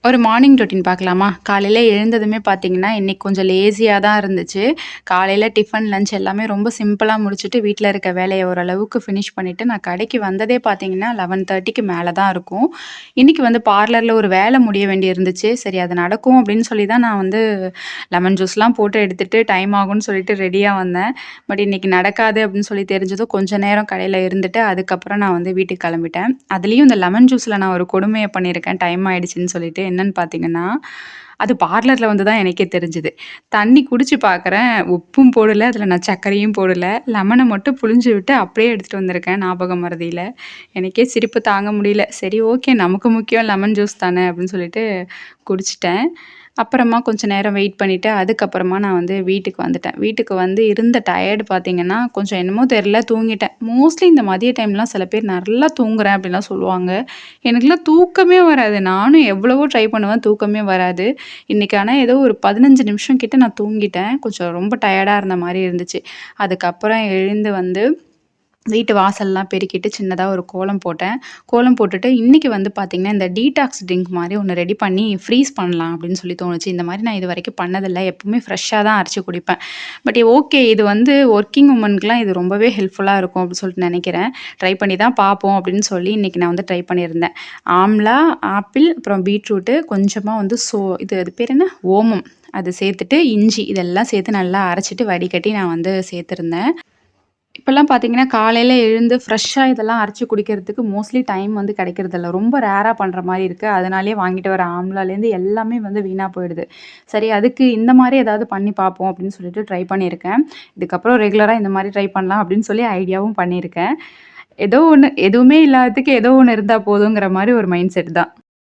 ஒரு morning routine பார்க்கலாமா? காலையில எழுந்ததுமே பார்த்தீங்கன்னா, இன்னைக்கு கொஞ்சம் லேசியா தான் இருந்துச்சு. காலையில டிஃபன், லஞ்ச் எல்லாமே ரொம்ப சிம்பிளா முடிச்சுட்டு, வீட்ல இருக்க வேலைய ஓரளவுக்கு ஃபினிஷ் பண்ணிட்டு, நான் கடைக்கு வந்ததே பார்த்தீங்கன்னா, 11:30க்கு மேல தான் இருக்கும். இன்னைக்கு வந்து பார்லர்ல ஒரு வேல முடிய வேண்டி இருந்துச்சு. சரி அது நடக்கும் அப்படின்னு சொல்லி தான் நான் வந்து லெமன் ஜூஸ்லாம் போட்டு எடுத்துட்டு, டைம் ஆகும்ன்னு சொல்லிட்டு ரெடியா வந்தேன். பட் இன்னைக்கு நடக்காது அப்படின்னு சொல்லி தெரிஞ்சதும், கொஞ்ச நேரம் கடையில இருந்துட்டு, அதுக்கப்புறம் நான் வந்து வீட்டுக்கு கிளம்பிட்டேன். அதுலயும் இந்த லெமன் ஜூஸ்ல நான் ஒரு கொடுமைய பண்ணியிருக்கேன். டைம் ஆயிடுச்சுன்னு சொல்லிட்டு. என்னன்னு பார்த்தீங்கன்னா, அது பார்லர்ல வந்து தான் எனக்கே தெரிஞ்சது. தண்ணி குடிச்சு பார்க்குறேன், உப்பும் போடல, அதில நான் சர்க்கரையும் போடல. லெமன மட்டும் புழிஞ்சு விட்டு அப்படியே எடுத்துட்டு வந்திருக்கேன் ஞாபக மறதியில. எனக்கே சிரிப்பு தாங்க முடியல. சரி ஓகே நமக்கு முக்கியம் லெமன் ஜூஸ் தானே அப்படின்னு சொல்லிட்டு குடிச்சுட்டேன். அப்புறமா கொஞ்சம் நேரம் வெயிட் பண்ணிட்டு, அதுக்கப்புறமா நான் வந்து வீட்டுக்கு வந்துட்டேன். வீட்டுக்கு வந்து இருந்த டயர்டு பார்த்தீங்கன்னா, கொஞ்சம் என்னமோ தெரியல தூங்கிட்டேன். மோஸ்ட்லி இந்த மதிய டைம்லாம் சில பேர் நல்லா தூங்குறேன் அப்படிலாம் சொல்லுவாங்க. எனக்கெல்லாம் தூக்கமே வராது. நானும் எவ்வளவோ ட்ரை பண்ணுவேன், தூக்கமே வராது. இன்னைக்கு ஆனா ஏதோ ஒரு 15 நிமிஷம் கிட்ட நான் தூங்கிட்டேன். கொஞ்சம் ரொம்ப டயர்டா இருந்த மாரி இருந்துச்சு. அதுக்கப்புறம் எழுந்து வந்து வீட்டு வாசல்லாம் பெருக்கிட்டு சின்னதா ஒரு கோலம் போட்டேன். கோலம் போட்டுட்டு இன்னைக்கு வந்து பார்த்தீங்கன்னா, இந்த டீடாக்ஸ் ட்ரிங்க் மாரி ஒண்ணு ரெடி பண்ணி ஃப்ரீஸ் பண்ணலாம் அப்படின்னு சொல்லி தோணுச்சு. இந்த மாரி நான் இதுவரைக்கும் பண்ணதில்ல. எப்பவுமே ஃப்ரெஷ்ஷா தான் அரைச்சு குடிப்பேன். பட் ஓகே இது வந்து ஒர்க்கிங் உமனுக்குலாம் இது ரொம்பவே ஹெல்ப்ஃபுல்லா இருக்கும் அப்படின்னு சொல்லிட்டு நெனைக்கிறேன். ட்ரை பண்ணி தான் பார்ப்போம் அப்படின்னு சொல்லி இன்னைக்கு நான் வந்து ட்ரை பண்ணியிருந்தேன். ஆம்லா, ஆப்பிள், அப்புறம் பீட்ரூட்டு கொஞ்சமா வந்து இது அது பேர் என்ன? ஓமம். அது சேர்த்துட்டு, இஞ்சி இதெல்லாம் சேர்த்து நல்லா அரைச்சுட்டு வடிகட்டி நான் வந்து சேர்த்துருந்தேன். இப்பலாம் பார்த்தீங்கன்னா, காலையில எழுந்து ஃப்ரெஷ்ஷா இதெல்லாம் அரைச்சு குடிக்கிறதுக்கு மோஸ்ட்லி டைம் வந்து கிடைக்கிறதில்ல. ரொம்ப ரேரா பண்ற மாரி இருக்கு. அதனாலேயே வாங்கிட்டு வர ஆம்லாலேருந்து எல்லாமே வந்து வீணா போயிடுது. சரி அதுக்கு இந்த மாரி ஏதாவது பண்ணி பார்ப்போம் அப்படின்னு சொல்லிட்டு ட்ரை பண்ணியிருக்கேன். இதுக்கப்புறம் ரெகுலரா இந்த மாரி ட்ரை பண்ணலாம் அப்படின்னு சொல்லி ஐடியாவும் பண்ணியிருக்கேன். ஏதோ ஒண்ணு எதுவுமே இல்லாததுக்கு ஏதோ ஒண்ணு இருந்தா போதுங்கிற மாரி ஒரு மைண்ட் செட் தான்.